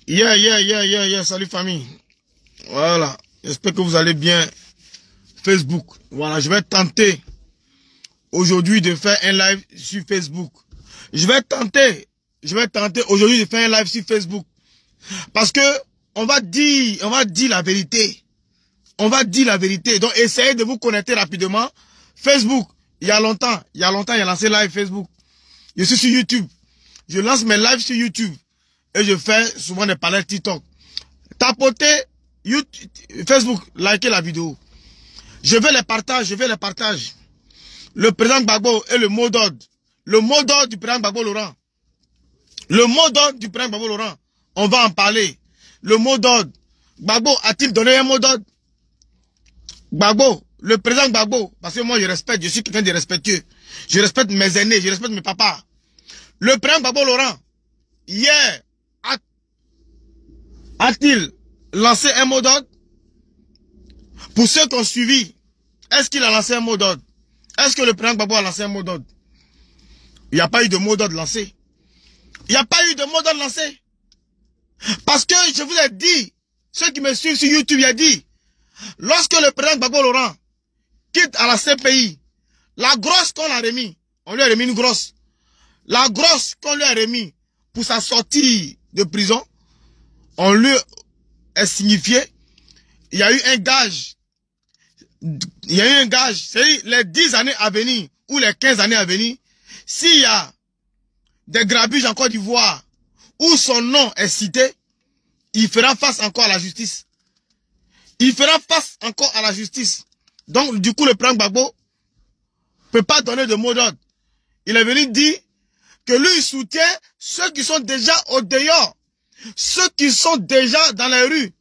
Salut famille. Voilà. J'espère que vous allez bien. Facebook. Voilà, je vais tenter aujourd'hui de faire un live sur Facebook. Je vais tenter aujourd'hui de faire un live sur Facebook. Parce que on va dire la vérité. On va dire la vérité. Donc essayez de vous connecter rapidement. Facebook, il y a longtemps, il a lancé live Facebook. Je suis sur YouTube. Je lance mes lives sur YouTube. Et je fais souvent des panels TikTok. Tapotez YouTube, Facebook, likez la vidéo. Je vais les partager. Le président Gbagbo et le mot d'ordre. Le mot d'ordre du président Gbagbo Laurent. On va en parler. Le mot d'ordre. Gbagbo a-t-il donné un mot d'ordre? Gbagbo, le président Gbagbo, parce que moi je respecte, je suis quelqu'un de respectueux. Je respecte mes aînés, je respecte mes papas. Le président Gbagbo Laurent, hier, a-t-il lancé un mot d'ordre? Pour ceux qui ont suivi, est-ce qu'il a lancé un mot d'ordre? Est-ce que le président Gbagbo a lancé un mot d'ordre? Il n'y a pas eu de mot d'ordre lancé. Parce que je vous ai dit, ceux qui me suivent sur YouTube, il a dit, lorsque le président Gbagbo Laurent quitte à la CPI, la grosse qu'on a remis, on lui a remis une grosse. La grosse qu'on lui a remis pour sa sortie de prison, on lui a signifié, il y a eu un gage. C'est-à-dire les 10 années à venir, ou les 15 années à venir, s'il y a des grabuges en Côte d'Ivoire, où son nom est cité, il fera face encore à la justice. Donc, du coup, le président Gbagbo peut pas donner de mot d'ordre. Il est venu dire que lui, il soutient ceux qui sont déjà au dehors. Ceux qui sont déjà dans les rues.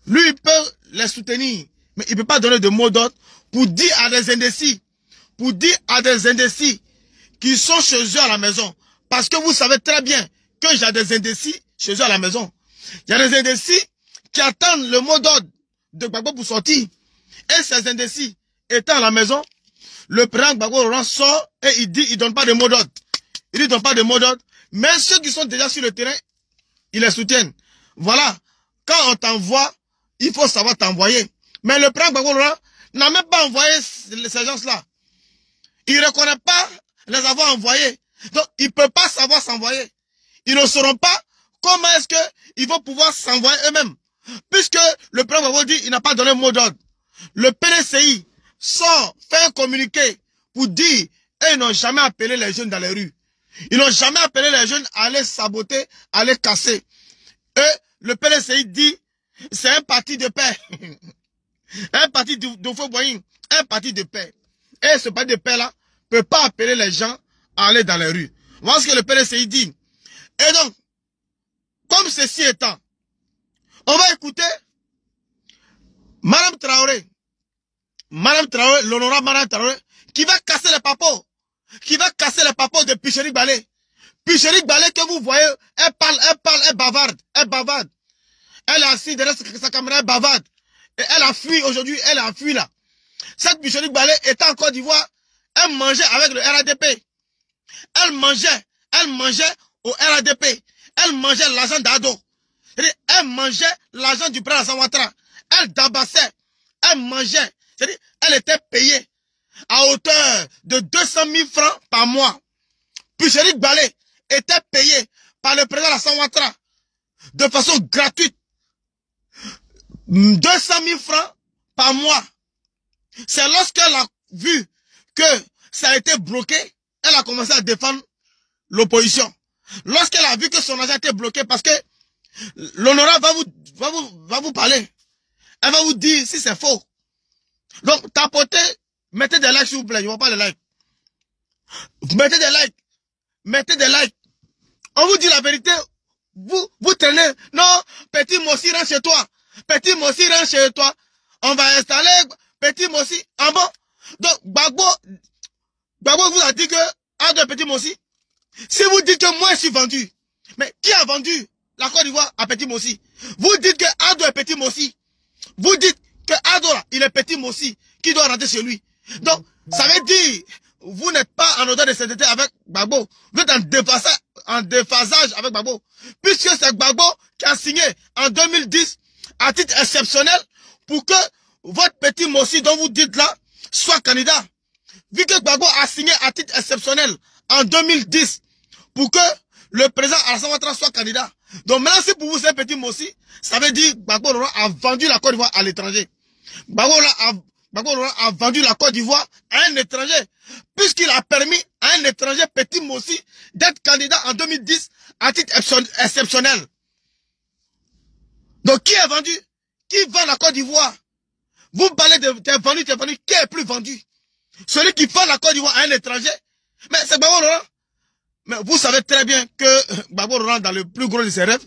Lui, il peut les soutenir. Mais il ne peut pas donner de mot d'ordre pour dire à des indécis. Qui sont chez eux à la maison. Parce que vous savez très bien que j'ai des indécis chez eux à la maison. Il y a des indécis qui attendent le mot d'ordre de Gbagbo pour sortir. Et ces indécis étant à la maison, le président Gbagbo Laurent sort et il dit, il donne pas de mot d'ordre. Mais ceux qui sont déjà sur le terrain, ils les soutiennent. Voilà. Quand on t'envoie, il faut savoir t'envoyer. Mais le président Gbagbo Laurent n'a même pas envoyé ces gens-là. Il ne reconnaît pas les avoir envoyés. Donc, il ne peut pas savoir s'envoyer. Ils ne sauront pas comment est-ce qu'ils vont pouvoir s'envoyer eux-mêmes. Puisque le président Gbagbo dit, il n'a pas donné mot d'ordre. Le PDCI sort, fait un communiqué pour dire, et ils n'ont jamais appelé les jeunes dans les rues. Ils n'ont jamais appelé les jeunes à aller saboter, à aller casser. Et le PDCI dit, c'est un parti de paix. Un parti de faux boying. Un parti de paix. Et ce parti de paix-là ne peut pas appeler les gens à aller dans les rues. Voilà ce que le PDCI dit. Et donc, comme ceci étant, on va écouter Madame Traoré, l'honorable Madame Traoré, qui va casser les papeaux. De Picheri Balé. Picheri Balé que vous voyez, elle parle, elle bavarde. Elle est assise derrière sa caméra, elle bavarde. Et elle a fui aujourd'hui, là. Cette Picheri Balé était en Côte d'Ivoire, elle mangeait avec le RADP. Elle mangeait au RADP. Elle mangeait l'argent d'Ado. Elle mangeait l'argent du président Alassane Ouattara. Elle tabassait. Elle mangeait. C'est-à-dire, elle était payée à hauteur de 200 000 francs par mois. Picheri Balé était payé par le président Alassane Ouattara de façon gratuite. 200 000 francs par mois. C'est lorsqu'elle a vu que ça a été bloqué, elle a commencé à défendre l'opposition. Lorsqu'elle a vu que son argent a été bloqué, parce que l'honorable va vous parler. Elle va vous dire si c'est faux. Donc, tapotez, mettez des likes s'il vous plaît, je ne vois pas les likes. Mettez des likes. On vous dit la vérité, vous traînez. Non, Petit Mossi rentre chez toi. On va installer Petit Mossi. Ah bon? Donc, Gbagbo vous a dit que Ado est Petit Mossi. Si vous dites que moi je suis vendu, mais qui a vendu la Côte d'Ivoire à Petit Mossi? Vous dites que Ado est Petit Mossi. Vous dites que Ado là, il est Petit Mossi, qui doit rentrer chez lui. Donc, ça veut dire, vous n'êtes pas en odeur de sainteté avec Gbagbo. Vous êtes en déphasage avec Gbagbo. Puisque c'est Gbagbo qui a signé en 2010 à titre exceptionnel pour que votre petit Mossi dont vous dites là soit candidat. Vu que Gbagbo a signé à titre exceptionnel en 2010 pour que le président Alassane Ouattara soit candidat. Donc maintenant, si pour vous c'est petit Mossi, ça veut dire que Gbagbo Laurent a vendu la Côte d'Ivoire à l'étranger. Gbagbo Laurent a vendu la Côte d'Ivoire à un étranger, puisqu'il a permis à un étranger, petit Mossi, d'être candidat en 2010 à titre exceptionnel. Donc qui est vendu? Qui vend la Côte d'Ivoire? Vous parlez de t'es vendu, qui est plus vendu? Celui qui vend la Côte d'Ivoire à un étranger? Mais c'est Gbagbo Laurent. Mais vous savez très bien que Gbagbo Laurent, dans le plus gros de ses rêves,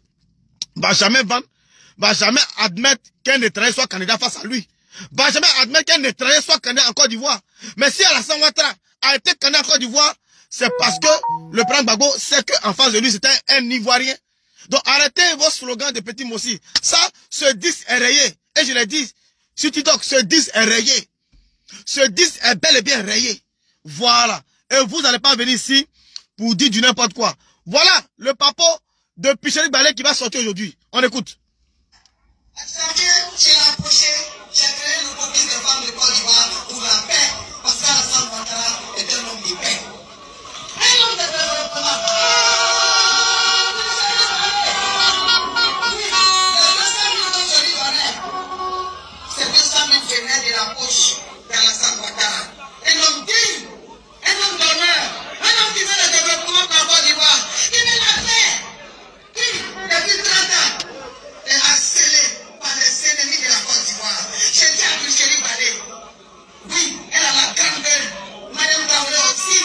va jamais vendre, va jamais admettre qu'un étranger soit candidat face à lui. Va jamais admettre qu'un étranger soit candidat en Côte d'Ivoire. Mais si Alassane Ouattara a été candidat en Côte d'Ivoire, c'est parce que le président Gbagbo sait qu'en face de lui, c'était un Ivoirien. Donc arrêtez vos slogans de petit Mossi. Ça, ce 10 est rayé. Et je l'ai dit, sur TikTok, ce 10 est rayé. Ce 10 est bel et bien rayé. Voilà. Et vous n'allez pas venir ici pour dire du n'importe quoi. Voilà le papo de Picherick Balé qui va sortir aujourd'hui. On écoute. J'ai approché, j'ai créé le caucus des femmes de Côte d'Ivoire pour la paix, parce qu'Alassane Ouattara est un homme de paix. Un homme de développement. C'est 200 000 venaient de la poche d'Alassane Ouattara. Un homme digne, un homme d'honneur, un homme qui veut le développement de la Côte d'Ivoire, qui veut la paix, qui, depuis 30 ans, est harcelé par les ennemis de la Côte d'Ivoire. J'ai dit à Picherick Balé, oui, elle a la grandeur, Madame Traoré aussi,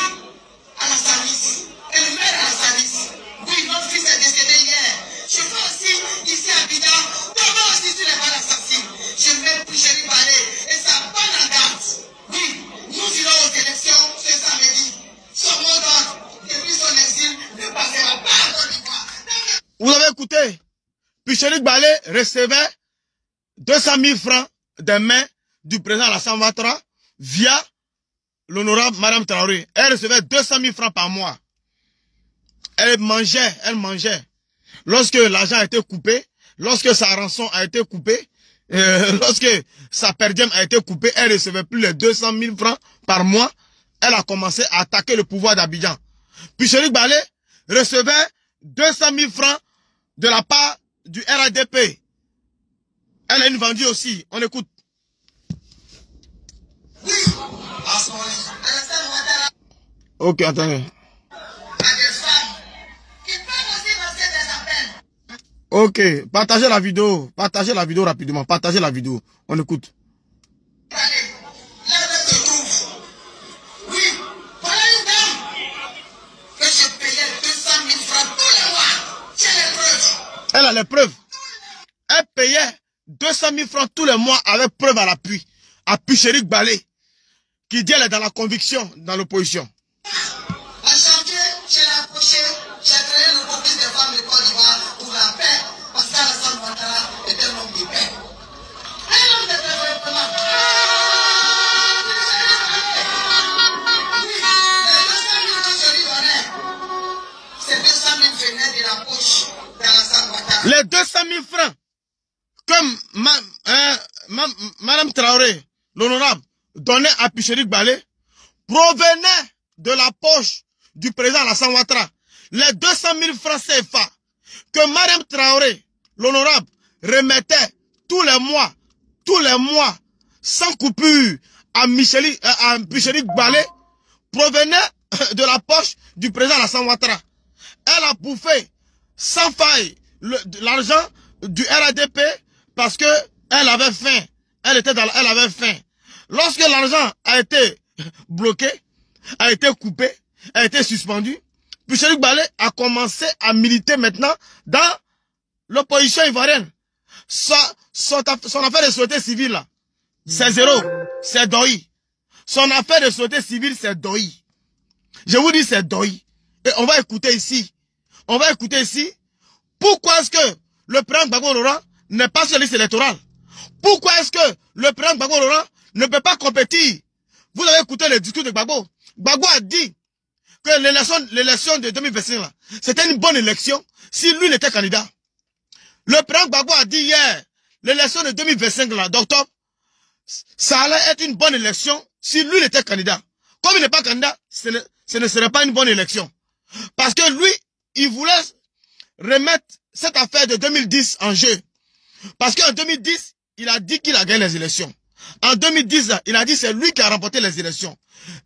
à la Samis, elle meurt à la Samis. Oui, notre fils est décédé hier. Je vais aussi, ici à Abidjan, tomber aussi sur les balles assassines. Je mets Picherick Balé et sa bonne en garde. Oui, nous irons aux élections ce samedi. Son mot d'ordre, depuis son exil, ne passera pas à Côte d'Ivoire. Vous avez écouté? Picherick Balé recevait 200 000 francs des mains du président Alassane Ouattara via l'honorable Madame Traoré. Elle recevait 200 000 francs par mois. Elle mangeait. Lorsque l'argent a été coupé, lorsque sa rançon a été coupée, lorsque sa per diem a été coupée, elle recevait plus de 200 000 francs par mois. Elle a commencé à attaquer le pouvoir d'Abidjan. Picherick Balé recevait 200 000 francs de la part du RADP. Elle a une vendue aussi. On écoute. Oui, à ce moment-là, Alassane Ouattara Ok, attendez. a des femmes qui peuvent aussi lancer des appels. Ok, partagez la vidéo. Partagez la vidéo rapidement. Partagez la vidéo. On écoute. Allez, là où se trouve. Oui, voilà une dame que je payais 200 000 francs tous les mois. J'ai les preuves. Elle a les preuves. Elle payait 200 000 francs tous les mois avec preuve à l'appui. À Picherick Balé, qui dit elle est dans la conviction, dans l'opposition. En janvier, je l'ai approché, j'ai créé le caucus des femmes de Côte d'Ivoire pour la paix, parce qu'Alassane Ouattara est un homme de paix. Un homme de développement. Oui, les 200 000 que je lui donnais, ces 200 000 venaient de la poche d'Alassane Ouattara. Les 200 000 francs, comme Madame Traoré, l'honorable, donnait à Picherick Balé, provenaient de la poche du président Alassane Ouattara. Les 200 000 francs CFA que Madame Traoré, l'honorable, remettait tous les mois, sans coupure, à Picherick Balé, provenaient de la poche du président Alassane Ouattara. Elle a bouffé sans faille l'argent du RADP parce que elle avait faim. Elle avait faim. Lorsque l'argent a été bloqué, a été coupé, a été suspendu, Picherick Balé a commencé à militer maintenant dans l'opposition ivoirienne. Son affaire de société civile, là, c'est zéro. C'est doi. Son affaire de société civile, c'est doi. Je vous dis, c'est doi. Et on va écouter ici. Pourquoi est-ce que le président Gbagbo Laurent n'est pas sur la liste électorale? Pourquoi est-ce que le président Gbagbo Laurent ne peut pas compétir? Vous avez écouté le discours de Gbagbo. Gbagbo a dit, que l'élection de 2025, c'était une bonne élection si lui n'était candidat. Le président Gbagbo a dit hier, l'élection de 2025, là, d'octobre, ça allait être une bonne élection si lui n'était candidat. Comme il n'est pas candidat, ce ne serait pas une bonne élection. Parce que lui, il voulait remettre cette affaire de 2010 en jeu. Parce qu'en 2010, il a dit qu'il a gagné les élections. En 2010, il a dit que c'est lui qui a remporté les élections.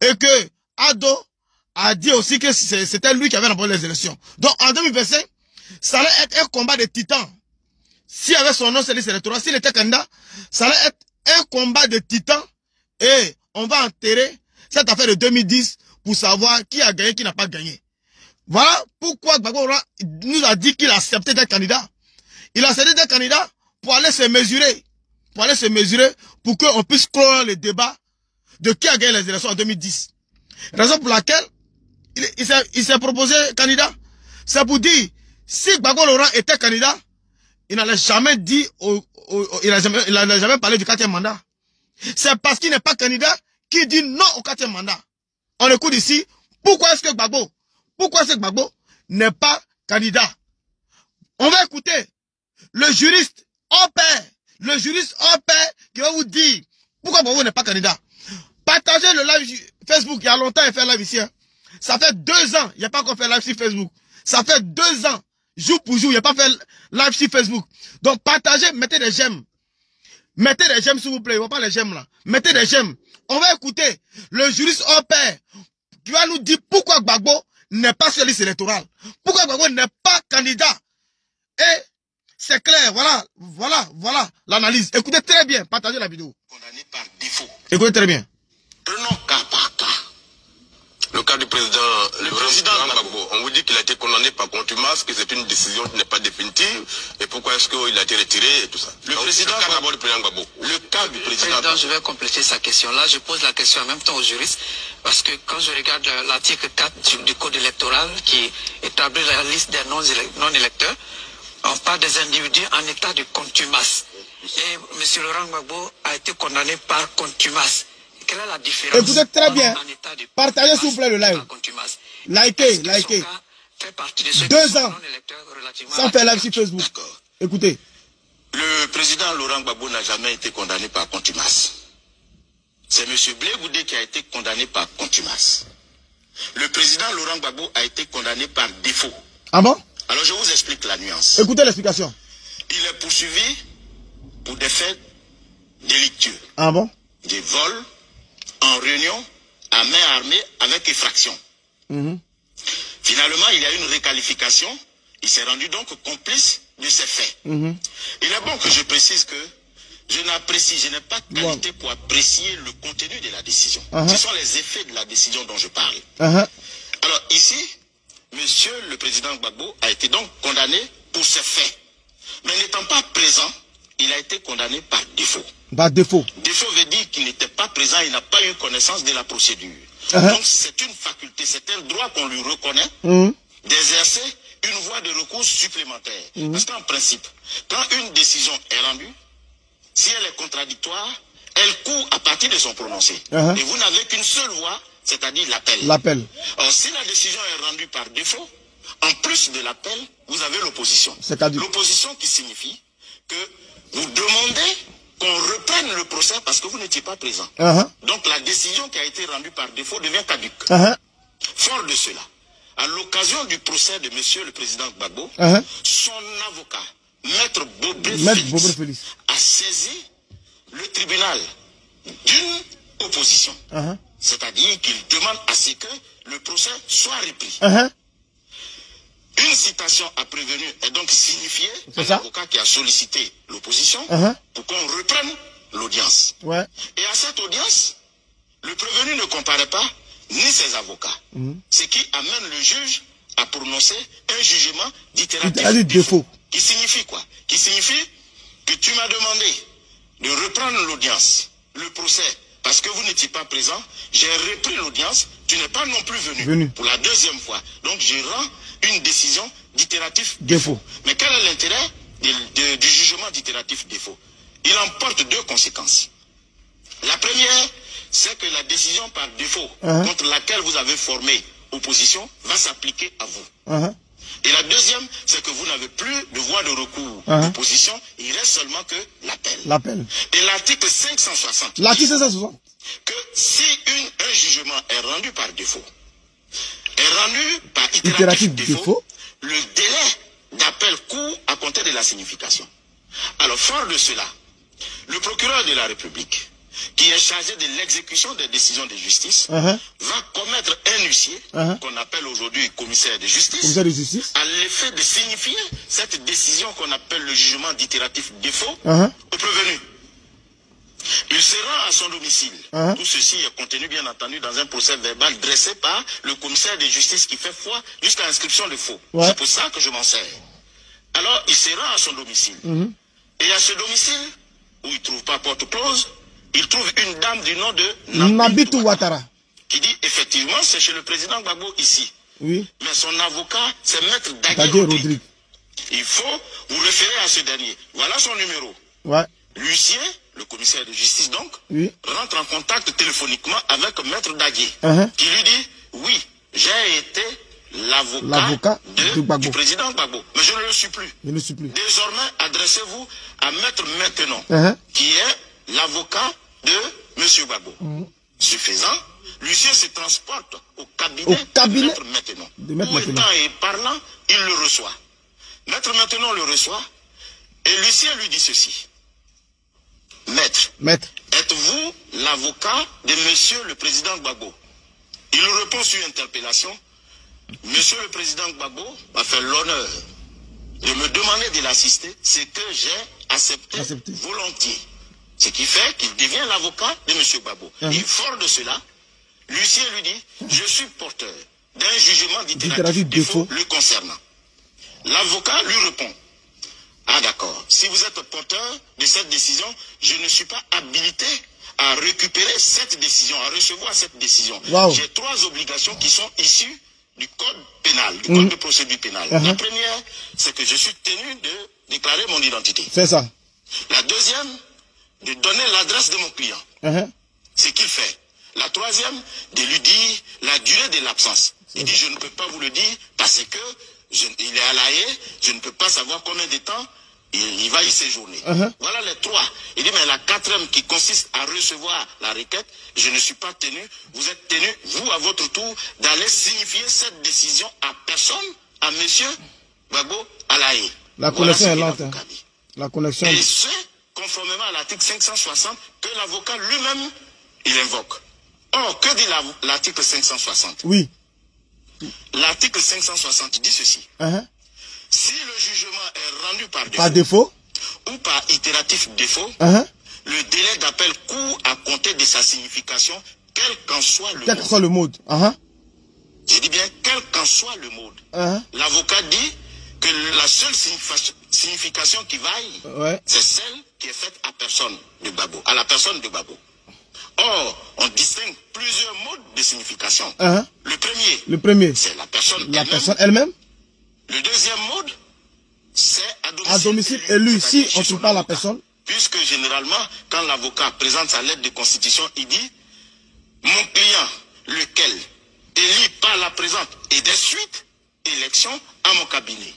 Et que Ado a dit aussi que c'était lui qui avait remporté les élections. Donc en 2025, ça allait être un combat de titans. S'il avait son nom sur liste électorale, s'il était candidat, ça allait être un combat de titans. Et on va enterrer cette affaire de 2010 pour savoir qui a gagné, qui n'a pas gagné. Voilà pourquoi Gbagbo nous a dit qu'il a accepté d'être candidat. Il a accepté d'être candidat pour aller se mesurer. Pour qu'on puisse clore le débat de qui a gagné les élections en 2010. Raison pour laquelle il s'est proposé candidat. C'est pour dire, si Gbagbo Laurent était candidat, il n'allait jamais dit, il n'allait jamais parlé du 4e mandat. C'est parce qu'il n'est pas candidat qu'il dit non au 4e mandat. On écoute ici, pourquoi est-ce que Gbagbo n'est pas candidat? On va écouter le juriste hors pair qui va vous dire pourquoi Gbagbo n'est pas candidat. Partagez le live Facebook, il y a longtemps il fait live ici. Hein. Ça fait 2 ans, il n'y a pas encore fait live sur Facebook. Ça fait 2 ans, jour pour jour, il n'y a pas fait live sur Facebook. Donc partagez, mettez des j'aime. Mettez des j'aime s'il vous plaît, il ne voit pas les j'aime là. Mettez des j'aime. On va écouter le juriste hors pair qui va nous dire pourquoi Gbagbo n'est pas sur la liste électorale. Pourquoi Gbagbo n'est pas candidat. Et c'est clair, voilà l'analyse. Écoutez très bien, partagez la vidéo. Condamné par défaut. Écoutez très bien. Prenons cas par cas. Le cas du président Gbagbo, on vous dit qu'il a été condamné par contumace, que c'est une décision qui n'est pas définitive, et pourquoi est-ce qu'il a été retiré et tout ça. Le président Gbagbo. Le cas du président Gbagbo. Je vais compléter sa question. Là, je pose la question en même temps aux juristes, parce que quand je regarde l'article 4 du code électoral qui établit la liste des non-électeurs, on parle des individus en état de contumace. Et M. Laurent Gbagbo a été condamné par contumace. Quelle est la différence? Écoutez très bien. Partagez s'il vous plaît le live. Likez. 2 ans sans faire live sur Facebook. Écoutez. Le président Laurent Gbagbo n'a jamais été condamné par contumace. C'est M. Blé Goudé qui a été condamné par contumace. Le président Laurent Gbagbo a été condamné par défaut. Ah bon? Alors je vous explique la nuance. Écoutez l'explication. Il est poursuivi pour des faits délictueux. Ah bon? Des vols en réunion à main armée avec effraction. Finalement, il y a eu une réqualification. Il s'est rendu donc complice de ces faits. Il est bon que je précise que je n'ai pas de qualité pour apprécier le contenu de la décision. Ce sont les effets de la décision dont je parle. Alors ici, monsieur le président Gbagbo a été donc condamné pour ces faits. Mais n'étant pas présent, il a été condamné par défaut. Par défaut. Défaut veut dire qu'il n'était pas présent, il n'a pas eu connaissance de la procédure. Donc c'est une faculté, c'est un droit qu'on lui reconnaît d'exercer une voie de recours supplémentaire. Parce qu'en principe, quand une décision est rendue, si elle est contradictoire, elle court à partir de son prononcé. Et vous n'avez qu'une seule voie, c'est-à-dire l'appel. Or, si la décision est rendue par défaut, en plus de l'appel, vous avez l'opposition. L'opposition qui signifie que vous demandez qu'on reprenne le procès parce que vous n'étiez pas présent. Donc la décision qui a été rendue par défaut devient caduque. Fort de cela, à l'occasion du procès de monsieur le président Gbagbo, son avocat, Maître Bobré Félix, a saisi le tribunal d'une opposition. C'est-à-dire qu'il demande à ce que le procès soit repris. Une citation à prévenu est donc signifiée à l'avocat qui a sollicité l'opposition pour qu'on reprenne l'audience. Et à cette audience, le prévenu ne comparaît pas ni ses avocats. Ce qui amène le juge à prononcer un jugement d'itératif défaut. Qui signifie quoi? Qui signifie que tu m'as demandé de reprendre l'audience, le procès, parce que vous n'étiez pas présent, j'ai repris l'audience, tu n'es pas non plus venu pour la 2e fois. Donc je rends une décision d'itératif défaut. Mais quel est l'intérêt du jugement d'itératif défaut? Il emporte 2 conséquences. La première, c'est que la décision par défaut contre laquelle vous avez formé opposition va s'appliquer à vous. Et la deuxième, c'est que vous n'avez plus de voie de recours d'opposition, il reste seulement que l'appel. Et l'article 560 dit que si un jugement est rendu par défaut, est rendu par itératif défaut, le délai d'appel court à compter de la signification. Alors, fort de cela, le procureur de la République, qui est chargé de l'exécution des décisions de justice, va commettre un huissier, qu'on appelle aujourd'hui commissaire de justice, à l'effet de signifier cette décision qu'on appelle le jugement d'itératif défaut au prévenu. Il se rend à son domicile. Tout ceci est contenu, bien entendu, dans un procès verbal dressé par le commissaire de justice qui fait foi jusqu'à l'inscription de faux. C'est pour ça que je m'en sers. Alors, il se rend à son domicile. Et à ce domicile, où il ne trouve pas porte close, il trouve une dame du nom de Nabitou Ouattara, qui dit effectivement c'est chez le président Gbagbo ici. Mais son avocat, c'est Maître Daguerre Rodrigue. Il faut vous référer à ce dernier. Voilà son numéro. L'huissier, le commissaire de justice donc, rentre en contact téléphoniquement avec Maître Daguerre, qui lui dit oui, j'ai été l'avocat du président Gbagbo, mais je ne le suis plus. Désormais, adressez-vous à Maître Maintenant, qui est l'avocat de M. Gbagbo. Suffisant, l'huissier se transporte au cabinet de Maître Maintenant. Où étant et parlant, il le reçoit. Maître Maintenant le reçoit, et l'huissier lui dit ceci. Maître, êtes-vous l'avocat de M. le président Gbagbo? Il répond sur interpellation. Monsieur le président Gbagbo m'a fait l'honneur de me demander de l'assister, c'est que j'ai accepté volontiers. Ce qui fait qu'il devient l'avocat de M. Gbagbo. Et fort de cela, l'huissier lui dit, je suis porteur d'un jugement d'itératif défaut le concernant. L'avocat lui répond, ah d'accord, si vous êtes porteur de cette décision, je ne suis pas habilité à récupérer cette décision, à recevoir cette décision. J'ai 3 obligations qui sont issues du code pénal, du code de procédure pénale. La première, c'est que je suis tenu de déclarer mon identité. C'est ça. La deuxième, de donner l'adresse de mon client. Ce qu'il fait. La troisième, de lui dire la durée de l'absence. Il dit, je ne peux pas vous le dire parce que il est à La Haye, je ne peux pas savoir combien de temps il va y séjourner. Voilà les 3. Il dit, mais la 4e qui consiste à recevoir la requête, je ne suis pas tenu. Vous êtes tenu, vous, à votre tour, d'aller signifier cette décision à personne, à monsieur Gbagbo, à La Haye. La connexion est lente. La connexion. Et c'est conformément à l'article 560 que l'avocat lui-même, il invoque. Or, que dit l'article 560? L'article 560 dit ceci. Si le jugement est rendu par défaut, ou par itératif défaut, le délai d'appel court à compter de sa signification, quel qu'en soit le mode. Je dis bien, quel qu'en soit le mode. L'avocat dit que la seule signification qui vaille, c'est celle qui est faite à personne de Gbagbo, à la personne de Gbagbo. Or, on distingue plusieurs modes de signification. Le premier, c'est la personne elle-même. Le deuxième mode, c'est à domicile élu. Si on ne trouve pas la personne. Puisque généralement, quand l'avocat présente sa lettre de constitution, il dit « Mon client, lequel élit par la présente et des suites, élection à mon cabinet. »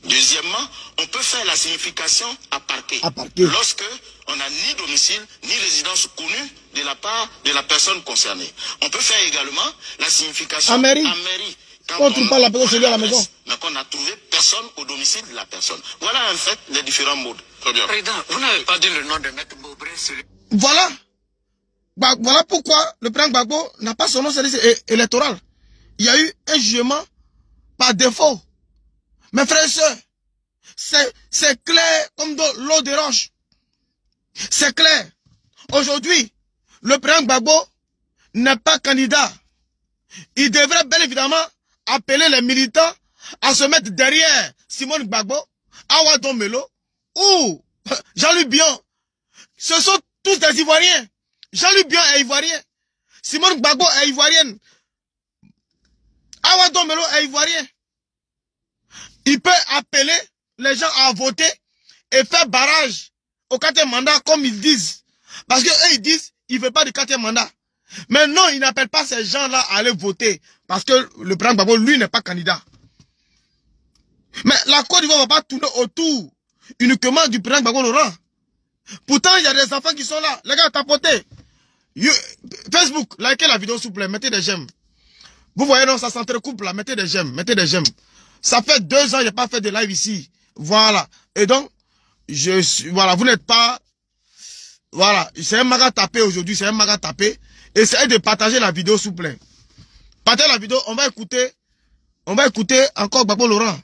Deuxièmement, on peut faire la signification à parquet. Lorsque on n'a ni domicile, ni résidence connue de la part de la personne concernée. On peut faire également la signification à mairie. Quand on ne trouve pas la personne, c'est à la maison. Mais qu'on n'a trouvé personne au domicile de la personne. Voilà en fait les différents modes. Très bien. Président, vous n'avez pas dit le nom de Maître Beaubré. Voilà. Voilà pourquoi le président Gbagbo n'a pas son nom sur la liste électorale. Il y a eu un jugement par défaut. Mes frères et sœurs, c'est clair comme de l'eau de roche. C'est clair. Aujourd'hui, le président Gbagbo n'est pas candidat. Il devrait bien évidemment appeler les militants à se mettre derrière Simone Gbagbo, Awa Domelo ou Jean-Louis Bion. Ce sont tous des Ivoiriens. Jean-Louis Bion est Ivoirien. Simone Gbagbo est Ivoirienne. Awa Domelo est Ivoirien. Il peut appeler les gens à voter et faire barrage au 4e mandat comme ils disent. Parce qu'eux ils disent, ils ne veulent pas du 4e mandat. Mais non, il n'appelle pas ces gens-là à aller voter. Parce que le président Gbagbo, lui, n'est pas candidat. Mais la Côte d'Ivoire ne va pas tourner autour uniquement du président Gbagbo Laurent. Pourtant, il y a des enfants qui sont là. Les gars, tapotez. Facebook, likez la vidéo s'il vous plaît, mettez des j'aime. Vous voyez, non, ça s'entrecoupe là, mettez des j'aime, mettez des j'aime. Ça fait 2 ans, il n'y a pas fait de live ici. Voilà. Et donc, voilà, vous n'êtes pas... Voilà, c'est un maga tapé aujourd'hui, c'est un maga tapé. Essayez de partager la vidéo s'il vous plaît. Partagez la vidéo, on va écouter encore Gbagbo Laurent.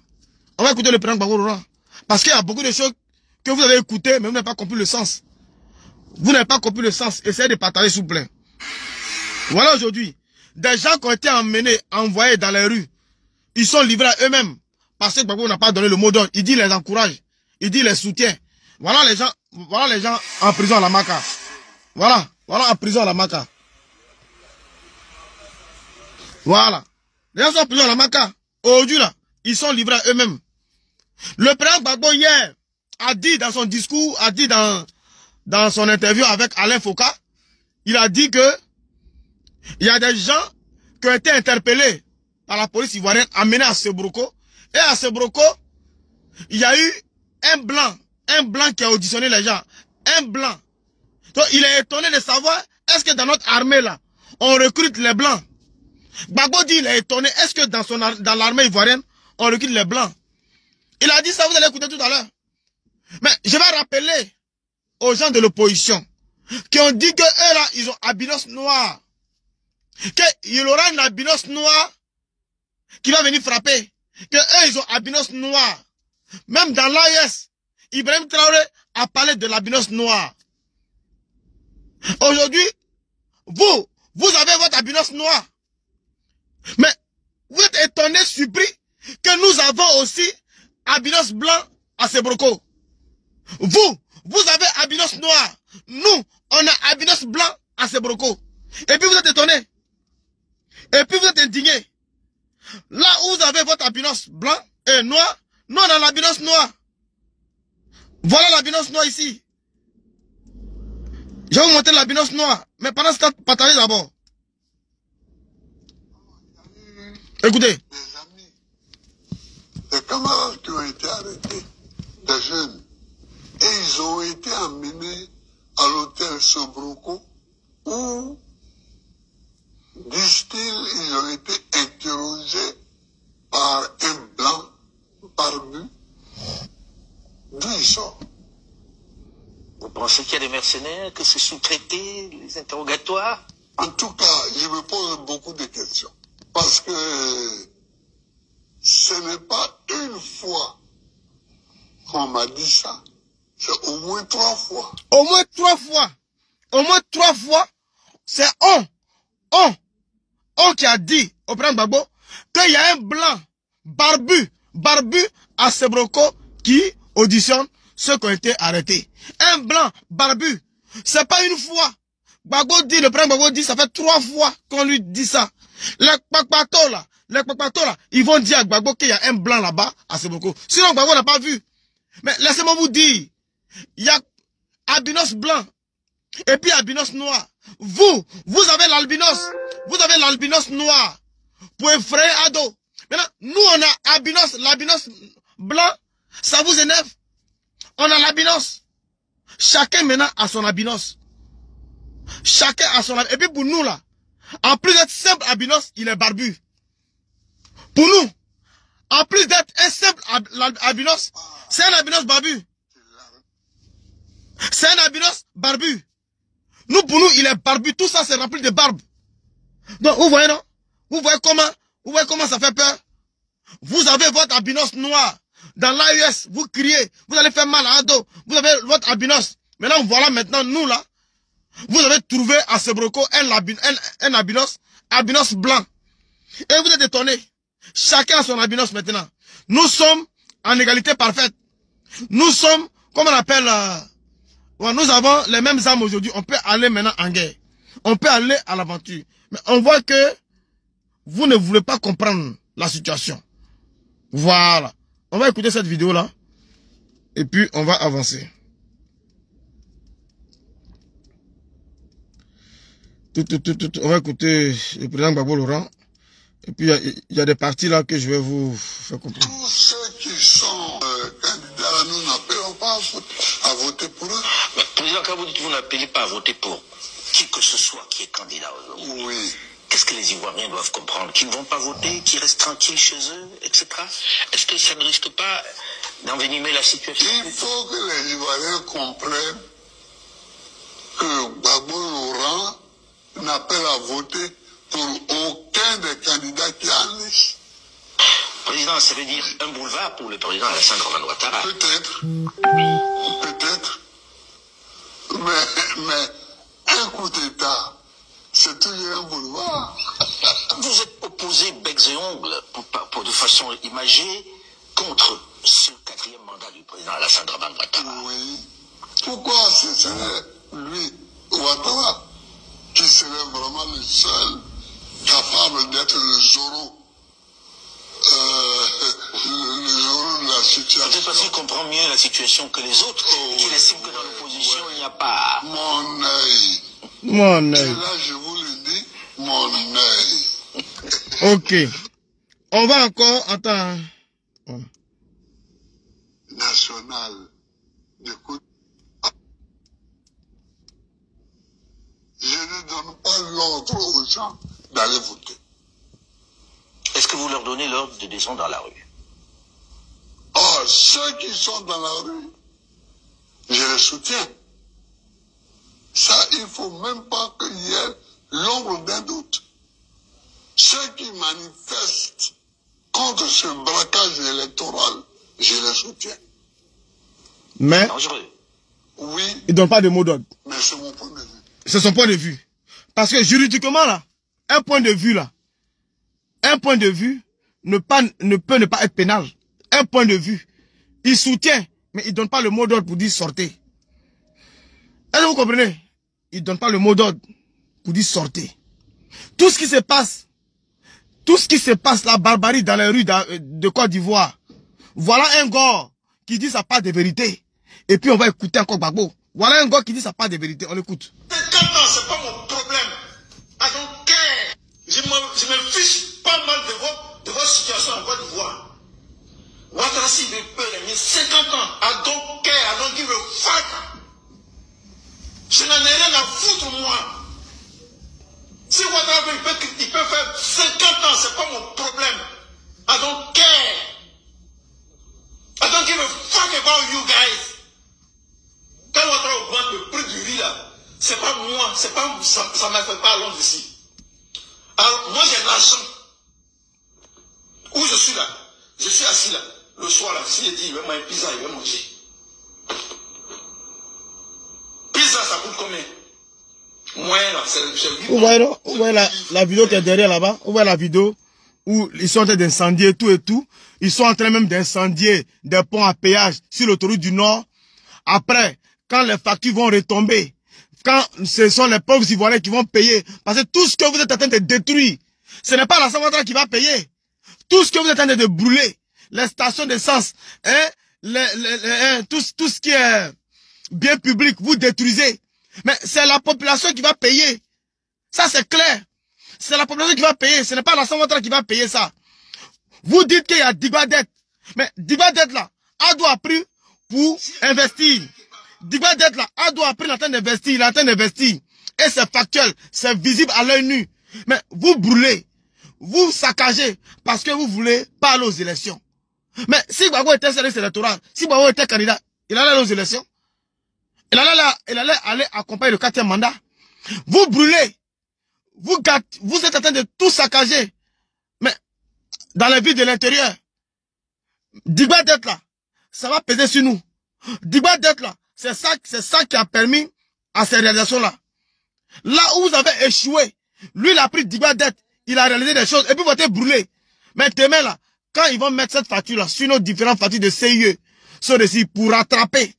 On va écouter le président Gbagbo Laurent. Parce qu'il y a beaucoup de choses que vous avez écoutées, mais vous n'avez pas compris le sens. Vous n'avez pas compris le sens. Essayez de partager, s'il vous plaît. Voilà aujourd'hui. Des gens qui ont été emmenés, envoyés dans les rues, ils sont livrés à eux-mêmes. Parce que Gbagbo n'a pas donné le mot d'ordre. Il dit les encourage. Il dit les soutient. Voilà les gens en prison à la Maka. Voilà en prison à la Maka. Voilà. Les gens sont en prison à la Maka. Aujourd'hui là, ils sont livrés à eux-mêmes. Le président Gbagbo hier a dit dans son discours, a dit dans son interview avec Alain Foucault, il a dit que il y a des gens qui ont été interpellés par la police ivoirienne, amenés à Sebroko. Et à Sebroko, il y a eu un blanc qui a auditionné les gens. Un blanc. Donc il est étonné de savoir, est-ce que dans notre armée là, on recrute les blancs? Gbagbo dit, il est étonné, est-ce que dans l'armée ivoirienne, on recrute les blancs? Il a dit ça, vous allez écouter tout à l'heure. Mais je vais rappeler aux gens de l'opposition qui ont dit que eux là, ils ont albinos noirs. Qu'il y aura une albinos noire qui va venir frapper. Que eux, ils ont albinos noirs. Même dans l'AES, Ibrahim Traoré a parlé de l'albinos noir. Aujourd'hui, vous avez votre albinos noir. Mais vous êtes étonnés, surpris que nous avons aussi albinos blanc à Sebroko. Vous avez albinos noir. Nous, on a albinos blanc à Sebroko. Et puis vous êtes étonnés. Et puis vous êtes indignés. Là où vous avez votre albinos blanc et noir, nous on a l'albinos noir. Voilà l'albinos noir ici. Je vais vous montrer l'albinos noir. Mais pendant ce temps, partagez d'abord. Écoutez. Des amis, des camarades qui ont été arrêtés, des jeunes, et ils ont été emmenés à l'hôtel Sebroko où, disent-ils, ils ont été interrogés par un blanc barbu. D'où ils sont? Vous pensez qu'il y a des mercenaires, que c'est sous-traité, les interrogatoires? En tout cas, je me pose beaucoup de questions. Parce que ce n'est pas une fois qu'on m'a dit ça. C'est au moins 3 fois. Au moins 3 fois. Au moins 3 fois. C'est on qui a dit au président Gbagbo qu'il y a un blanc barbu à Sebroko qui auditionne ceux qui ont été arrêtés. Un blanc barbu. C'est pas une fois. Gbagbo dit, le président Gbagbo dit, ça fait 3 fois qu'on lui dit ça. Les Kpakpato là, ils vont dire à Gbagbo qu'il y a un blanc là-bas à Sebroko. Sinon Gbagbo n'a pas vu. Mais laissez-moi vous dire, il y a albinos blanc et puis albinos noir. Vous avez l'albinos noir pour effrayer Ado. Maintenant, nous on a l'albinos blanc, ça vous énerve? On a l'albinos. Chacun maintenant a son albinos. Chacun a son albinos. Et puis pour nous là, en plus d'être simple albinos, il est barbu. Pour nous, en plus d'être un simple albinos, c'est un albinos barbu. C'est un albinos barbu. Nous, pour nous, il est barbu. Tout ça, c'est rempli de barbe. Donc, vous voyez, non? Vous voyez comment ça fait peur? Vous avez votre albinos noir. Dans l'AES, vous criez. Vous allez faire mal à Ado. Vous avez votre albinos. Maintenant, voilà, maintenant, nous, là, vous avez trouvé à Sebroko un albinos blanc. Et vous êtes étonnés. Chacun a son albinos maintenant. Nous sommes en égalité parfaite. Nous sommes, comment on appelle, nous avons les mêmes armes aujourd'hui. On peut aller maintenant en guerre. On peut aller à l'aventure. Mais on voit que vous ne voulez pas comprendre la situation. Voilà. On va écouter cette vidéo-là. Et puis, on va avancer. On va écouter le président Gbagbo Laurent. Et puis, il y a des parties là que je vais vous faire comprendre. Tous ceux qui sont candidats là, nous n'appelons pas à voter pour eux. Mais, président, quand vous dites que vous n'appelez pas à voter pour qui que ce soit qui est candidat aujourd'hui, Oui. qu'est-ce que les Ivoiriens doivent comprendre? Qu'ils ne vont pas voter, qu'ils restent tranquilles chez eux, etc. Est-ce que ça ne risque pas d'envenimer la situation? Il faut que les Ivoiriens comprennent que Gbagbo Laurent n'appelle à voter pour aucun des candidats qui en liste. Président, ça veut dire un boulevard pour le président Alassane Dramane Ouattara. Peut-être. Peut-être. Mais un coup d'État, c'est toujours un boulevard. Vous êtes opposé becs et ongles de façon imagée contre ce 4e mandat du président Alassane Dramane Ouattara. Oui. Pourquoi ce serait lui, Ouattara, qui serait vraiment le seul capable d'être le Zorro de la situation? Peut-être parce qu'il comprend mieux la situation que les autres, qu'il estime que dans l'opposition, il n'y a pas... Mon œil. Mon Et œil. là, je vous le dis, mon œil. Ok. On va encore... Attends. Voilà. National de coup. Je ne donne pas l'ordre aux gens d'aller voter. Est-ce que vous leur donnez l'ordre de descendre dans la rue? Or, ceux qui sont dans la rue, je les soutiens. Ça, il ne faut même pas qu'il y ait l'ombre d'un doute. Ceux qui manifestent contre ce braquage électoral, je les soutiens. Mais, Dangereux. Oui, il ne donne pas de mot d'ordre. mais c'est mon point de vue. C'est son point de vue. Parce que juridiquement, là, un point de vue, là, un point de vue ne peut ne pas être pénal. Un point de vue. Il soutient, mais il ne donne pas le mot d'ordre pour dire sortez. Est-ce que vous comprenez? Il ne donne pas le mot d'ordre pour dire sortez. Tout ce qui se passe, la barbarie dans les rues de Côte d'Ivoire, voilà un gars qui dit sa part de vérité. Et puis on va écouter encore Gbagbo. Voilà un gars qui dit sa part de vérité. On l'écoute. 50 ans, c'est pas mon problème. I don't care. Je me fiche pas mal de votre situation en Côte d'Ivoire. Ouattara, s'il veut gagner 50 ans, I don't care, I don't give a fuck. Je n'en ai rien à foutre, moi. Si Ouattara il peut faire 50 ans, c'est pas mon problème. I don't care. I don't give a fuck about you guys. Quand Ouattara augmente le prix du riz là, c'est pas moi, ça ne me fait pas à Londres ici. Alors moi j'ai de l'argent. Où je suis là, je suis assis là, le soir là, s'il dit il veut manger pizza, il veut manger. Pizza ça coûte combien? Moyen là, c'est 8 Vous voyez la vidéo qui est derrière là-bas? Vous voyez la vidéo où ils sont en train d'incendier tout et tout. Ils sont en train même d'incendier des ponts à péage sur l'autoroute du Nord. Après, quand les factures vont retomber, quand ce sont les pauvres Ivoiriens qui vont payer, parce que tout ce que vous êtes en train de détruire, ce n'est pas la Ouattara qui va payer. Tout ce que vous êtes en train de brûler, les stations d'essence, tout ce qui est bien public, vous détruisez. Mais c'est la population qui va payer. Ça c'est clair. C'est la population qui va payer, ce n'est pas la Ouattara qui va payer ça. Vous dites qu'il y a Dibadet. Mais Dibadet là, a doit appris pour investir. Dibadet là, a doit appris en train d'investir, il est en train d'investir. Et c'est factuel, c'est visible à l'œil nu. Mais vous brûlez, vous saccagez parce que vous voulez pas aller aux élections. Mais si Gbagbo était service électoral, si Gbagbo était candidat, il allait aller aux élections. Il allait aller accompagner le 4e mandat. Vous brûlez. Vous êtes en train de tout saccager. Mais dans les villes de l'intérieur, Dibadet là, ça va peser sur nous. Dibadet là, c'est ça qui a permis à ces réalisations-là. Là où vous avez échoué, lui il a pris Dibadet, il a réalisé des choses et puis vous êtes brûlé. Mais demain là, quand ils vont mettre cette facture-là sur nos différentes factures de CIE, pour rattraper.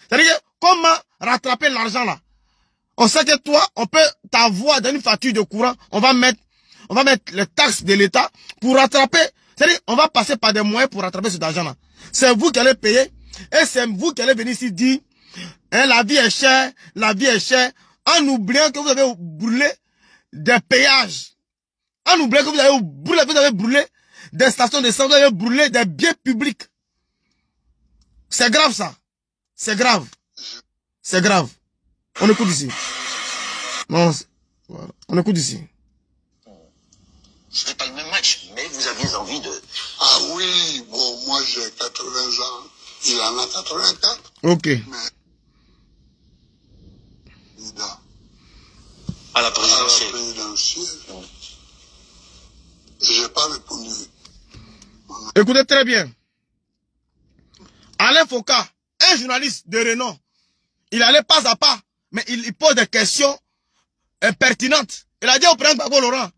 C'est-à-dire, comment rattraper l'argent là? On sait que toi, on peut t'avoir dans une facture de courant, on va mettre les taxes de l'État pour rattraper. C'est-à-dire, on va passer par des moyens pour rattraper cet argent là. C'est vous qui allez payer et c'est vous qui allez venir ici dire, hein, la vie est chère, en oubliant que vous avez brûlé des péages. On oublie que vous avez brûlé des stations de sang, vous avez brûlé des biens publics. C'est grave ça. C'est grave. C'est grave. On écoute ici. Non, voilà. On écoute ici. Ce n'est pas le même match, mais vous aviez envie de... Ah oui, bon, moi j'ai 80 ans, il en a 84. Ok. Mais, à la à la présidentielle. présidentielle, j'ai pas répondu. Écoutez très bien. Alain Foucault, un journaliste de renom, il allait pas à pas, mais il pose des questions pertinentes. Il a dit au président Gbagbo Laurent,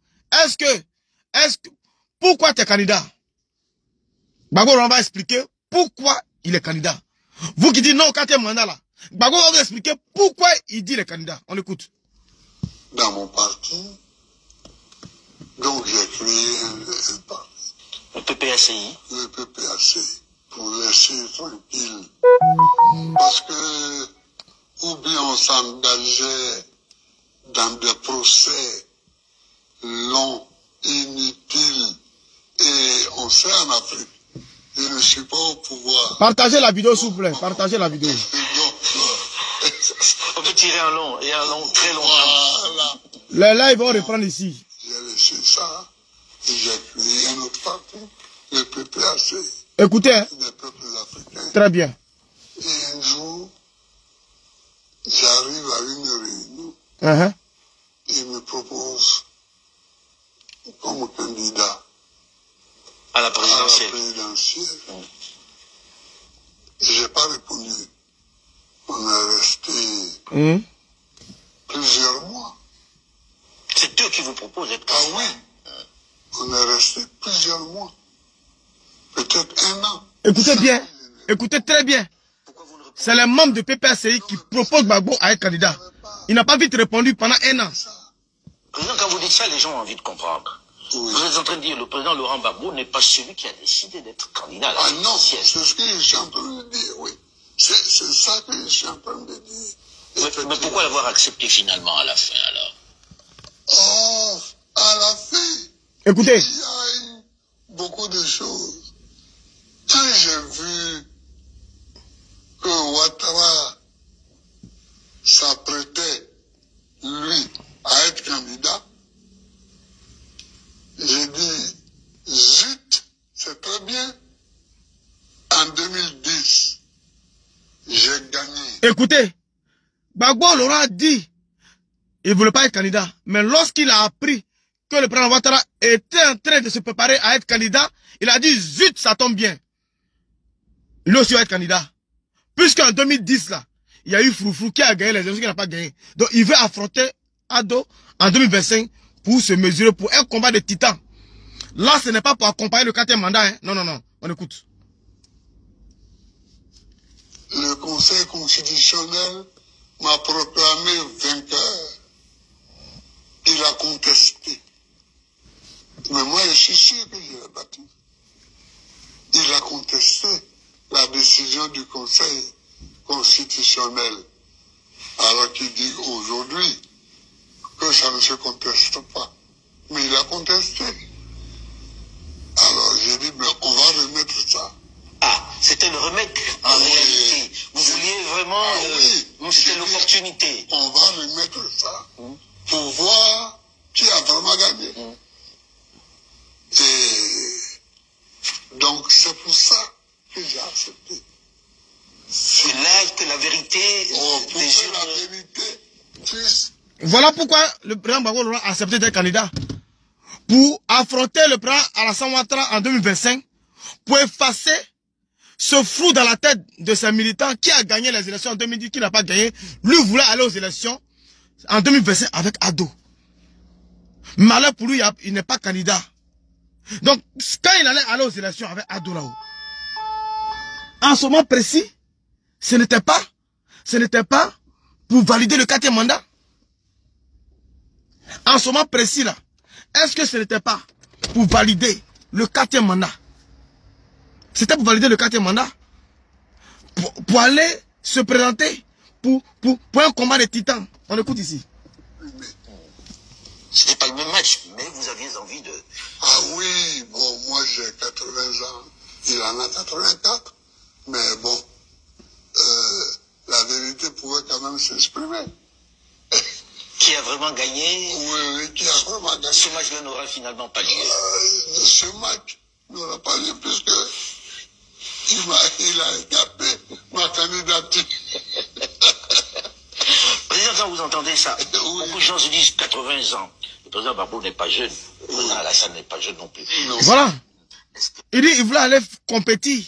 pourquoi tu es candidat? Gbagbo Laurent va expliquer pourquoi il est candidat. Vous qui dites non au 4e mandat là, Gbagbo va vous expliquer pourquoi il dit les candidats. On l'écoute. Dans mon parti, donc j'ai créé un parti, Le PPACI. le PPAC, pour laisser tranquille. Parce que, ou bien on s'engageait dans des procès longs, inutiles, et on sait en Afrique, je ne suis pas au pouvoir. Partagez la vidéo s'il vous plaît. Partagez la vidéo. On peut tirer un long, et un long, très long. Voilà. Les lives vont reprendre ici. J'ai laissé ça, et j'ai créé un autre parti, le PPAC, Écoutez, hein. des peuples africains. Très bien. Et un jour, j'arrive à une réunion, Uh-huh. il me propose comme candidat À la à la présidentielle. présidentielle. J'ai pas répondu. On est resté Mhm. plusieurs mois. C'est eux qui vous proposent d'être Ah oui, on est resté plusieurs mois. Peut-être un an. Écoutez bien. Écoutez très bien. C'est les membres de PPACI qui proposent Gbagbo à être candidat. Il n'a pas vite répondu pendant un an. Président, quand vous dites ça, les gens ont envie de comprendre. Oui. Vous êtes en train de dire que le président Laurent Gbagbo n'est pas celui qui a décidé d'être candidat à la Ah non, c'est présidentielle. ce que je suis en train de dire, oui. C'est ça que je suis en train de dire. Mais pourquoi l'avoir accepté finalement à la fin alors? Oh, à la fin, Écoutez. il y a eu beaucoup de choses. Quand j'ai vu que Ouattara s'apprêtait, lui, à être candidat, j'ai dit, zut, c'est très bien. En 2010, j'ai gagné. Écoutez. Gbagbo Laurent a dit il ne voulait pas être candidat. Mais lorsqu'il a appris que le président Ouattara était en train de se préparer à être candidat, il a dit zut, ça tombe bien. Lui aussi va être candidat. Puisqu'en 2010, là, il y a eu Froufrou qui a gagné les élections qui n'a pas gagné. Donc il veut affronter Ado en 2025 pour se mesurer pour un combat de titans. Là, ce n'est pas pour accompagner le 4e mandat. Hein. Non, non, non. On écoute. Le Conseil constitutionnel m'a proclamé vainqueur. Il a contesté. Mais moi, je suis sûr que je l'ai battu. Il a contesté la décision du Conseil constitutionnel. Alors qu'il dit aujourd'hui que ça ne se conteste pas. Mais il a contesté. Alors j'ai dit, mais on va remettre ça. Ah, c'était le remède en Oui. réalité. Vous vouliez vraiment... Ah oui. C'était J'ai dit, l'opportunité. On va remettre ça pour voir qui a vraiment gagné. Et donc c'est pour ça que j'ai accepté. C'est là que la vérité Oh, pour des que urnes- la vérité puisse... Voilà pourquoi le président Gbagbo Laurent a accepté d'être candidat. Pour affronter le président Alassane Ouattara en 2025, pour effacer ce flou dans la tête de ses militants qui a gagné les élections en 2010, qui n'a pas gagné. Lui voulait aller aux élections en 2025 avec Ado. Malheur pour lui, il n'est pas candidat. Donc, quand il allait aller aux élections avec Ado là-haut, en ce moment précis, ce n'était pas pour valider le 4e mandat. En ce moment précis là, est-ce que ce n'était pas pour valider le 4e mandat? C'était pour valider le 4e mandat? Pour aller se présenter pour un combat de titans. On écoute ici. C'était pas le même match, mais vous aviez envie de... Ah oui, bon, moi j'ai 80 ans, il en a 84, mais bon, la vérité pouvait quand même s'exprimer. Qui a vraiment gagné? Oui, qui a vraiment gagné. Ce match-là n'aura finalement pas lieu. Ce match n'aura pas lieu puisque il a écapé ma candidature. Président, quand vous entendez ça, beaucoup de gens se disent 80 ans. Le président Gbagbo n'est pas jeune. Le président Alassane n'est pas jeune non plus. Non. Voilà. Il dit il voulait aller compétir.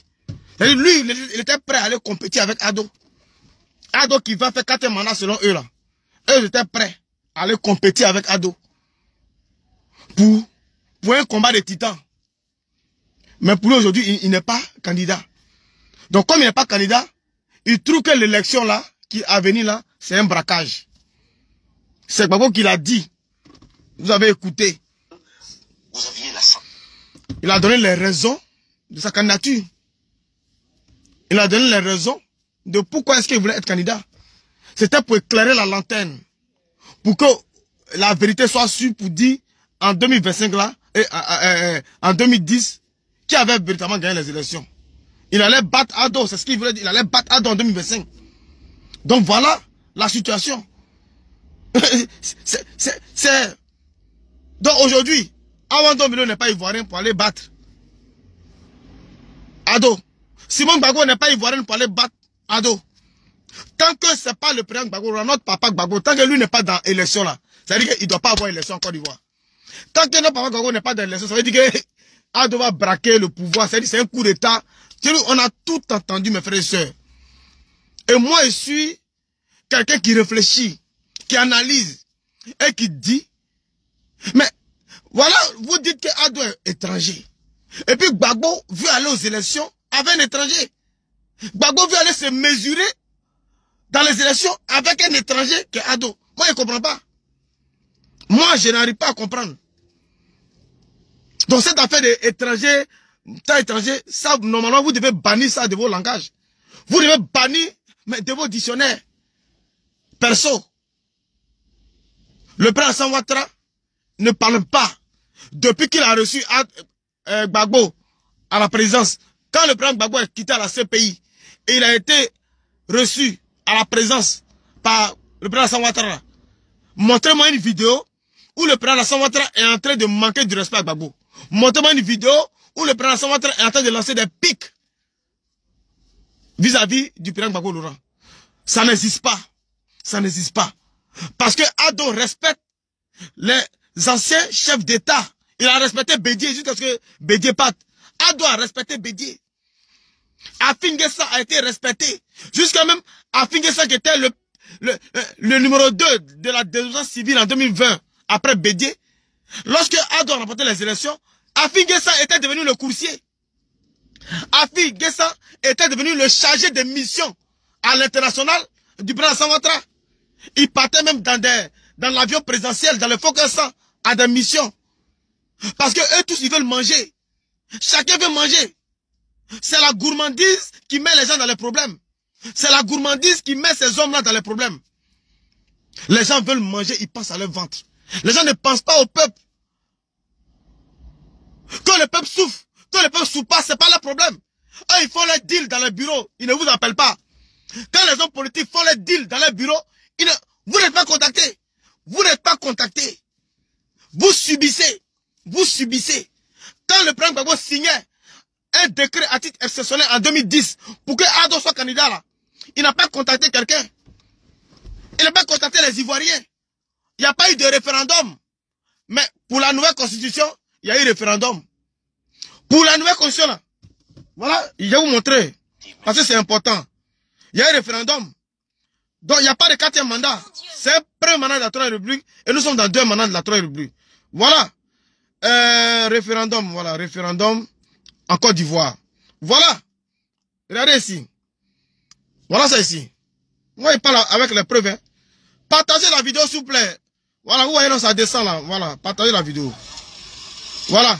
Lui, il était prêt à aller compétir avec Ado. Ado qui va faire 4 mandats selon eux là. Eux ils étaient prêts à aller compétir avec Ado. Pour un combat de titans. Mais pour lui aujourd'hui, il n'est pas candidat. Donc comme il n'est pas candidat, il trouve que l'élection là, qui a venu là, c'est un braquage. C'est Gbagbo qui l'a dit. Vous avez écouté. Vous aviez la sang. Il a donné les raisons de sa candidature. Il a donné les raisons de pourquoi est-ce qu'il voulait être candidat. C'était pour éclairer la lanterne. Pour que la vérité soit sûre pour dire en 2025 là, en 2010, qui avait véritablement gagné les élections. Il allait battre Ado, c'est ce qu'il voulait dire. Il allait battre Ado en 2025. Donc voilà la situation. Donc aujourd'hui, Awan Dombilo n'est pas ivoirien pour aller battre Ado. Simon Gbagbo n'est pas ivoirien pour aller battre Ado. Tant que ce n'est pas le président Gbagbo, notre papa Gbagbo, tant que lui n'est pas dans l'élection là, ça veut dire qu'il ne doit pas avoir élection en Côte d'Ivoire. Tant que notre papa Gbagbo n'est pas dans l'élection, ça veut dire que Ado va braquer le pouvoir. C'est-à-dire c'est un coup d'État. On a tout entendu, mes frères et sœurs. Et moi, je suis quelqu'un qui réfléchit, qui analyse et qui dit, mais voilà, vous dites que Ado est étranger. Et puis Gbagbo veut aller aux élections avec un étranger. Gbagbo veut aller se mesurer dans les élections avec un étranger qui est Ado. Moi, je ne comprends pas. Moi, je n'arrive pas à comprendre. Donc cette affaire d'étranger, ça, normalement, vous devez bannir ça de vos langages. Vous devez bannir de vos dictionnaires. Perso. Le président Ouattara ne parle pas. Depuis qu'il a reçu Gbagbo à la présidence, quand le président Gbagbo est quitté à la CPI, et il a été reçu à la présidence par le président Ouattara, montrez-moi une vidéo où le président Ouattara est en train de manquer du respect à Gbagbo. Montrez-moi une vidéo où le président Ouattara est en train de lancer des pics vis-à-vis du président Gbagbo Laurent. Ça n'existe pas. Ça n'existe pas. Parce que Ado respecte les anciens chefs d'État. Il a respecté Bédié jusqu'à ce que Bédié parte. Ado a respecté Bédié. Afin Guessa a été respecté. Jusqu'à même Afin Guessa qui était le numéro 2 de la désobéissance civile en 2020 après Bédié. Lorsque Ado a remporté les élections, Afin Guessa était devenu le coursier. Afin Guessa était devenu le chargé de mission à l'international du président Ouattara. Il partait même dans l'avion présidentiel, dans le Focus 100, à des missions. Parce que eux tous, ils veulent manger. Chacun veut manger. C'est la gourmandise qui met les gens dans les problèmes. C'est la gourmandise qui met ces hommes-là dans les problèmes. Les gens veulent manger, ils pensent à leur ventre. Les gens ne pensent pas au peuple. Quand le peuple souffre, quand le peuple souffre pas, c'est pas leur problème. Eux, ils font leur deal dans les bureaux, ils ne vous appellent pas. Quand les hommes politiques font leur deal dans les bureaux, vous n'êtes pas contactés. Vous n'êtes pas contactés. Vous subissez. Vous subissez. Quand le président Gbagbo signait un décret à titre exceptionnel en 2010 pour que Ado soit candidat là, il n'a pas contacté quelqu'un. Il n'a pas contacté les Ivoiriens. Il n'y a pas eu de référendum. Mais pour la nouvelle constitution, il y a eu référendum. Pour la nouvelle constitution là, voilà, je vais vous montrer. Parce que c'est important. Il y a eu référendum. Donc il n'y a pas de 4e mandat. C'est un premier mandat de la 3e République et nous sommes dans 2 mandats de la 3e République. Voilà. Référendum, voilà, référendum en Côte d'Ivoire. Voilà. Regardez ici. Voilà ça ici. Moi, il parle avec les preuves. Hein. Partagez la vidéo, s'il vous plaît. Voilà, vous voyez, là, ça descend là. Voilà, partagez la vidéo. Voilà.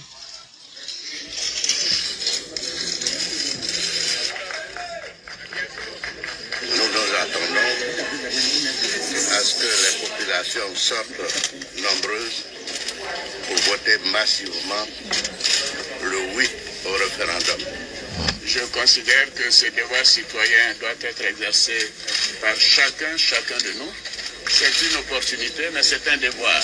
Nous attendons à ce que les populations sortent nombreuses pour voter massivement le oui au référendum. Je considère que ce devoir citoyen doit être exercé par chacun de nous. C'est une opportunité, mais c'est un devoir.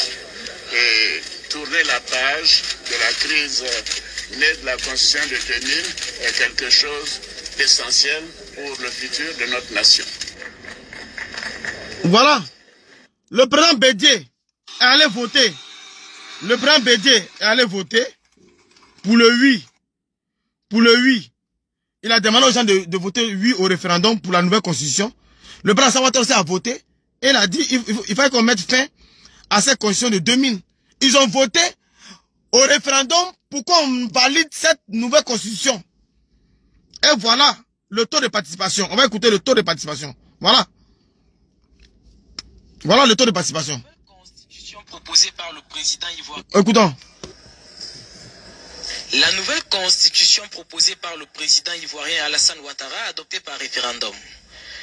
Et tourner la page de la crise née de la Constitution de 2000 est quelque chose d'essentiel pour le futur de notre nation. Voilà. Le président Bédié est allé voter. Le président Bédié est allé voter pour le oui. Pour le oui. Il a demandé aux gens de voter oui au référendum pour la nouvelle constitution. Le président Samatta aussi a voté. Et il a dit il fallait qu'on mette fin à cette constitution de 2000. Ils ont voté au référendum pour qu'on valide cette nouvelle constitution. Et voilà le taux de participation. On va écouter le taux de participation. Voilà. Voilà le taux de participation. La constitution proposée par le président ivoirien. Écoutons. La nouvelle constitution proposée par le président ivoirien Alassane Ouattara, adoptée par référendum.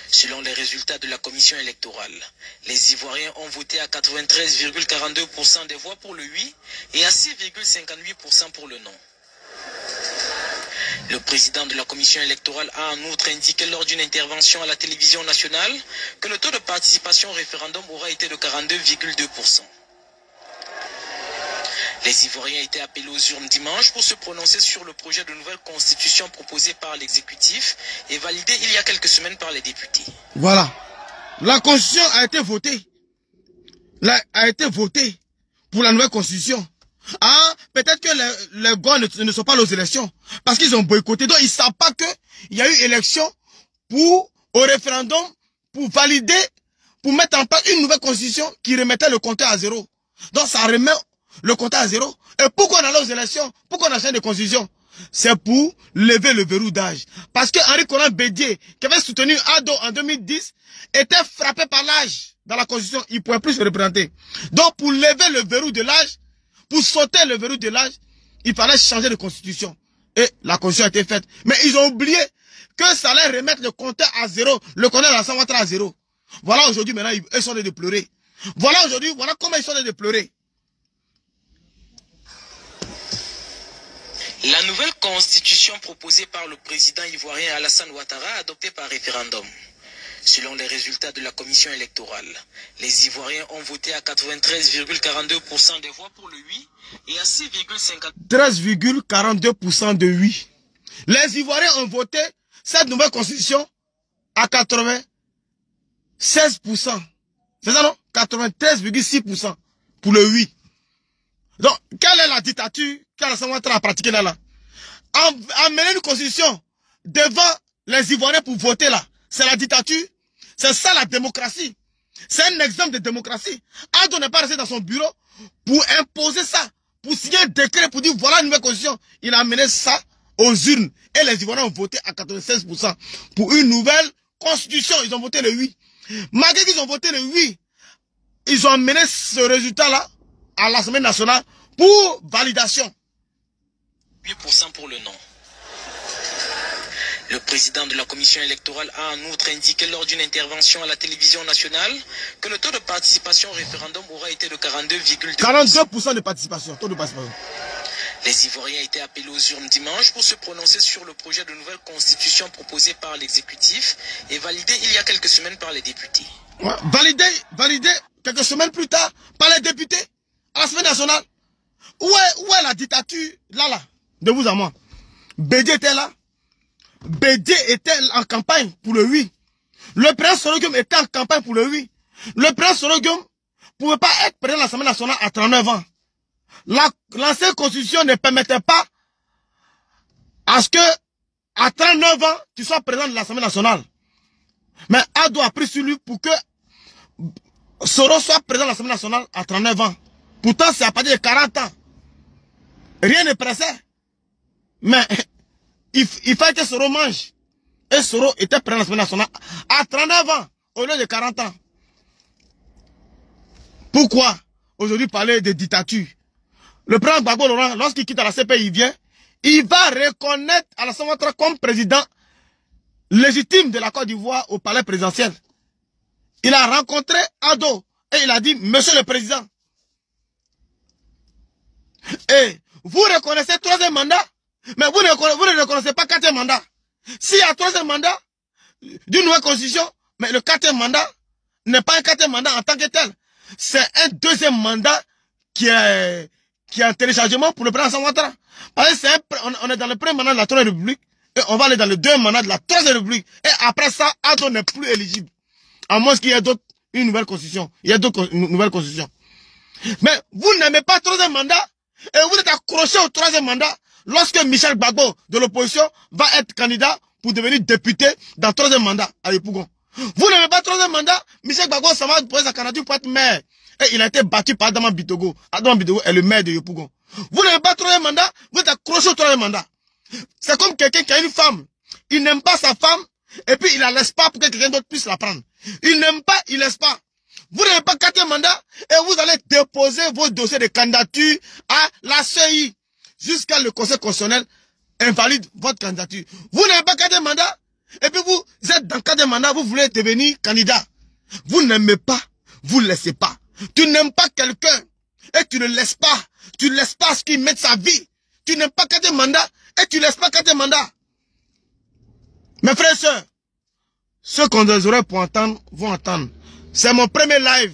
Selon les résultats de la commission électorale, les Ivoiriens ont voté à 93,42% des voix pour le oui et à 6,58% pour le non. Le président de la commission électorale a en outre indiqué lors d'une intervention à la télévision nationale que le taux de participation au référendum aura été de 42,2%. Les Ivoiriens étaient appelés aux urnes dimanche pour se prononcer sur le projet de nouvelle constitution proposé par l'exécutif et validé il y a quelques semaines par les députés. Voilà. La constitution a été votée. A été votée pour la nouvelle constitution. Ah, peut-être que les gars ne sont pas aux élections parce qu'ils ont boycotté. Donc, ils ne savent pas qu'il y a eu élection au référendum pour valider, pour mettre en place une nouvelle constitution qui remettait le compteur à zéro. Donc, ça remet le compteur à zéro. Et pourquoi on allait aux élections? Pourquoi on a changé de constitution? C'est pour lever le verrou d'âge. Parce que Henri Konan Bédié, qui avait soutenu Ado en 2010, était frappé par l'âge dans la constitution. Il ne pouvait plus se représenter. Donc, pour lever le verrou de l'âge, pour sauter le verrou de l'âge, il fallait changer de constitution. Et la constitution a été faite. Mais ils ont oublié que ça allait remettre le compteur à zéro. Le compteur de la Samatta à zéro. Voilà aujourd'hui, maintenant, ils sont en train de pleurer. Voilà aujourd'hui, voilà comment ils sont en train de pleurer. La nouvelle constitution proposée par le président ivoirien Alassane Ouattara, adoptée par référendum. Selon les résultats de la commission électorale, les Ivoiriens ont voté à 93,42% des voix pour le oui et à 13,42% de oui. Les Ivoiriens ont voté cette nouvelle constitution à 96%. C'est ça, non? 93,6% pour le oui. Donc, quelle est la dictature qu'Alassane Ouattara a pratiquée là? Amener une constitution devant les Ivoiriens pour voter là, c'est la dictature. C'est ça la démocratie. C'est un exemple de démocratie. Ado n'est pas resté dans son bureau pour imposer ça, pour signer un décret pour dire voilà une nouvelle constitution. Il a amené ça aux urnes et les Ivoiriens ont voté à 96% pour une nouvelle constitution. Ils ont voté le oui. Malgré qu'ils ont voté le oui, ils ont amené ce résultat-là à l'Assemblée nationale pour validation. 8% pour le non. Le président de la commission électorale a en outre indiqué lors d'une intervention à la télévision nationale que le taux de participation au référendum aura été de 42,2%. 42% de participation, taux de participation. Les Ivoiriens étaient appelés aux urnes dimanche pour se prononcer sur le projet de nouvelle constitution proposé par l'exécutif et validé il y a quelques semaines par les députés. Ouais, validé quelques semaines plus tard par les députés à l'Assemblée nationale. Où est la dictature là, de vous à moi? Bédié était là. Bédié était en campagne pour le oui. Le président Sorogum était en campagne pour le oui. Le président Sorogum ne pouvait pas être président de l'Assemblée nationale à 39 ans. L'ancienne constitution ne permettait pas à ce que, à 39 ans, tu sois président de l'Assemblée nationale. Mais Ado a pris sur lui pour que Soro soit président de l'Assemblée nationale à 39 ans. Pourtant, c'est à partir de 40 ans. Rien ne pressait. Mais il fallait que Soro mange. Et Soro était président de l'Assemblée nationale à 39 ans au lieu de 40 ans. Pourquoi aujourd'hui parler de dictature? Le président Gbagbo Laurent, lorsqu'il quitte la CPI, il va reconnaître Alassane Ouattara comme président légitime de la Côte d'Ivoire au palais présidentiel. Il a rencontré Ado et il a dit, monsieur le président, Et vous reconnaissez troisième mandat, mais vous ne reconnaissez pas quatrième mandat. S'il y a troisième mandat d'une nouvelle constitution, mais le quatrième mandat n'est pas un quatrième mandat en tant que tel. C'est un deuxième mandat qui est en téléchargement pour le président Alassane Ouattara. Parce que on est dans le premier mandat de la Troisième République et on va aller dans le deuxième mandat de la Troisième République. Et après ça, Ado n'est plus éligible. À moins qu'il y ait une nouvelle constitution. Il y a d'autres nouvelles constitutions. Mais vous n'aimez pas le troisième mandat et vous êtes accroché au troisième mandat lorsque Michel Gbagbo de l'opposition va être candidat pour devenir député dans le troisième mandat à Yopougon. Vous n'aimez pas le troisième mandat, Michel Gbagbo ça va poser sa candidature pour être maire. Et il a été battu par Adama Bitogo. Adama Bitogo est le maire de Yopougon. Vous n'aimez pas le troisième mandat, vous êtes accroché au troisième mandat. C'est comme quelqu'un qui a une femme. Il n'aime pas sa femme et puis il la laisse pas pour que quelqu'un d'autre puisse la prendre. Il n'aime pas, il laisse pas. Vous n'avez pas quatrième mandat et vous allez déposer vos dossiers de candidature à la CEI jusqu'à le Conseil constitutionnel invalide votre candidature. Vous n'avez pas quatrième mandat et puis vous êtes dans quatrième mandat, vous voulez devenir candidat. Vous n'aimez pas, vous ne laissez pas. Tu n'aimes pas quelqu'un et tu ne laisses pas. Tu ne laisses pas ce qui met sa vie. Tu n'aimes pas quatrième mandat et tu ne laisses pas quatrième mandat. Mes frères et sœurs, ceux qui ont des oreilles pour entendre vont entendre. C'est mon premier live.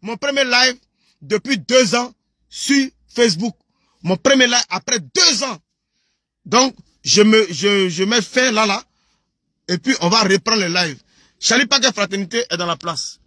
Mon premier live depuis 2 ans sur Facebook. Mon premier live après 2 ans. Donc, je mets fin là. Et puis, on va reprendre le live. Charlie Paquet Fraternité est dans la place.